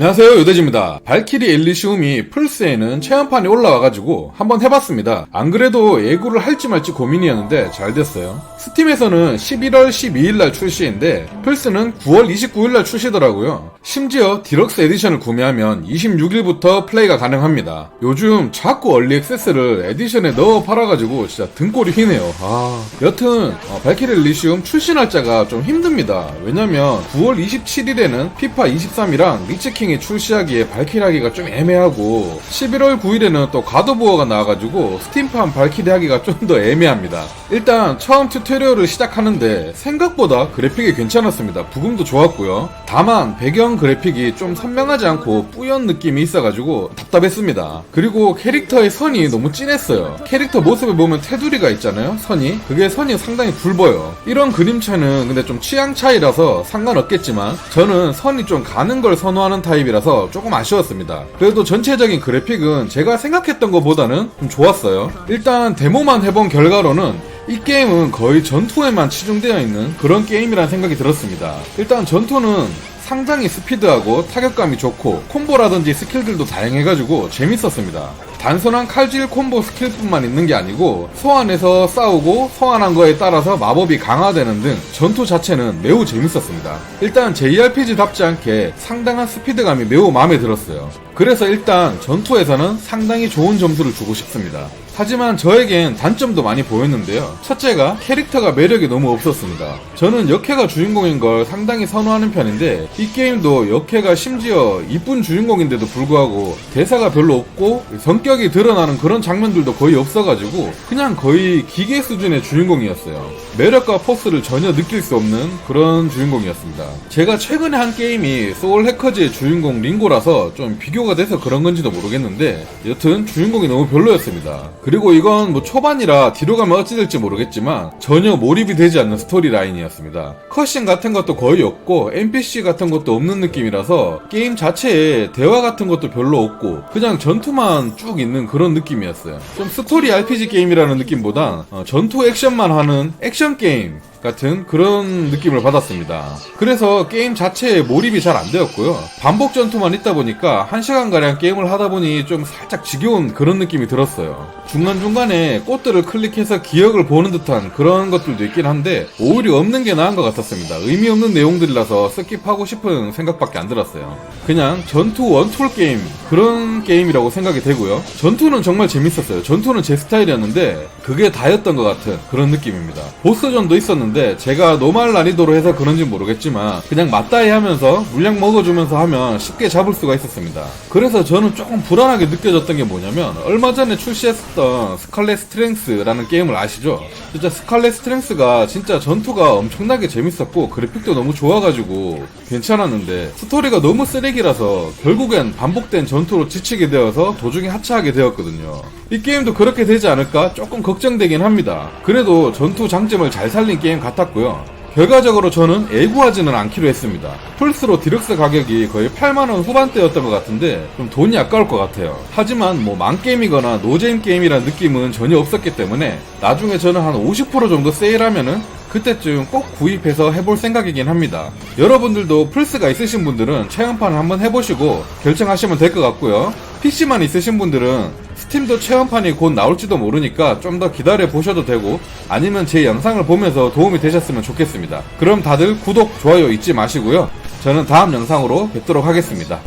안녕하세요, 요대지입니다. 발키리 엘리시움이 플스에는 체험판이 올라와가지고 한번 해봤습니다. 안 그래도 예고를 할지 말지 고민이었는데 잘 됐어요. 스팀에서는 11월 12일날 출시인데 플스는 9월 29일날 출시더라고요. 심지어 디럭스 에디션을 구매하면 26일부터 플레이가 가능합니다. 요즘 자꾸 얼리 액세스를 에디션에 넣어 팔아가지고 진짜 등골이 휘네요. 여튼 발키리 엘리시움 출시 날짜가 좀 힘듭니다. 왜냐면 9월 27일에는 피파 23이랑 리치킹이 출시하기에 발키리 하기가 좀 애매하고 11월 9일에는 또 갓오브워가 나와가지고 스팀판 발키리 하기가 좀 더 애매합니다. 일단 처음 튜토리얼을 시작하는데 생각보다 그래픽이 괜찮았습니다. 부금도 좋았고요. 다만 배경 그래픽이 좀 선명하지 않고 뿌연 느낌이 있어가지고 답답했습니다. 그리고 캐릭터의 선이 너무 진했어요. 캐릭터 모습을 보면 테두리가 있잖아요, 선이. 그게 선이 상당히 굵어요. 이런 그림차는 근데 좀 취향 차이라서 상관없겠지만 저는 선이 좀 가는 걸 선호하는 타입이라서 조금 아쉬웠습니다. 그래도 전체적인 그래픽은 제가 생각했던 것보다는 좀 좋았어요. 일단 데모만 해본 결과로는 이 게임은 거의 전투에만 치중되어 있는 그런 게임이라는 생각이 들었습니다. 일단 전투는 상당히 스피드하고 타격감이 좋고 콤보라든지 스킬들도 다양해가지고 재밌었습니다. 단순한 칼질 콤보 스킬뿐만 있는 게 아니고 소환해서 싸우고 소환한 거에 따라서 마법이 강화되는 등 전투 자체는 매우 재밌었습니다. 일단 JRPG답지 않게 상당한 스피드감이 매우 마음에 들었어요. 그래서 일단 전투에서는 상당히 좋은 점수를 주고 싶습니다. 하지만 저에겐 단점도 많이 보였는데요. 첫째가 캐릭터가 매력이 너무 없었습니다. 저는 역해가 주인공인 걸 상당히 선호하는 편인데 이 게임도 역해가 심지어 이쁜 주인공인데도 불구하고 대사가 별로 없고 성격이 드러나는 그런 장면들도 거의 없어가지고 그냥 거의 기계 수준의 주인공이었어요. 매력과 포스를 전혀 느낄 수 없는 그런 주인공이었습니다. 제가 최근에 한 게임이 소울 해커즈의 주인공 링고라서 좀 비교가 돼서 그런 건지도 모르겠는데 여튼 주인공이 너무 별로였습니다. 그리고 이건 뭐 초반이라 뒤로 가면 어찌 될지 모르겠지만 전혀 몰입이 되지 않는 스토리 라인이었습니다. 컷신 같은 것도 거의 없고 NPC 같은 것도 없는 느낌이라서 게임 자체에 대화 같은 것도 별로 없고 그냥 전투만 쭉 있는 그런 느낌이었어요. 좀 스토리 RPG 게임이라는 느낌보단 전투 액션만 하는 액션 게임 같은 그런 느낌을 받았습니다. 그래서 게임 자체에 몰입이 잘 안 되었고요. 반복 전투만 있다 보니까 1시간가량 게임을 하다 보니 좀 살짝 지겨운 그런 느낌이 들었어요. 중간중간에 꽃들을 클릭해서 기억을 보는 듯한 그런 것들도 있긴 한데 오히려 없는 게 나은 것 같았습니다. 의미 없는 내용들이라서 스킵하고 싶은 생각밖에 안 들었어요. 그냥 전투 원툴 게임 그런 게임이라고 생각이 되고요. 전투는 정말 재밌었어요. 전투는 제 스타일이었는데 그게 다였던 것 같은 그런 느낌입니다. 보스전도 있었는데 제가 노말 난이도로 해서 그런지 모르겠지만 그냥 맞다이 하면서 물량 먹어주면서 하면 쉽게 잡을 수가 있었습니다. 그래서 저는 조금 불안하게 느껴졌던 게 뭐냐면 얼마 전에 출시했었던 스칼렛 스트렝스라는 게임을 아시죠? 진짜 스칼렛 스트렝스가 진짜 전투가 엄청나게 재밌었고 그래픽도 너무 좋아가지고 괜찮았는데 스토리가 너무 쓰레기라서 결국엔 반복된 전투로 지치게 되어서 도중에 하차하게 되었거든요. 이 게임도 그렇게 되지 않을까 조금 걱정되긴 합니다. 그래도 전투 장점을 잘 살린 게임 같았고요. 결과적으로 저는 애구하지는 않기로 했습니다. 플스로 디럭스 가격이 거의 8만원 후반대였던 것 같은데 좀 돈이 아까울 것 같아요. 하지만 뭐 망게임이거나 노잼 게임이라는 느낌은 전혀 없었기 때문에 나중에 저는 한 50% 정도 세일하면은 그때쯤 꼭 구입해서 해볼 생각이긴 합니다. 여러분들도 플스가 있으신 분들은 체험판을 한번 해보시고 결정하시면 될 것 같고요. PC만 있으신 분들은 스팀도 체험판이 곧 나올지도 모르니까 좀 더 기다려 보셔도 되고 아니면 제 영상을 보면서 도움이 되셨으면 좋겠습니다. 그럼 다들 구독, 좋아요 잊지 마시고요. 저는 다음 영상으로 뵙도록 하겠습니다.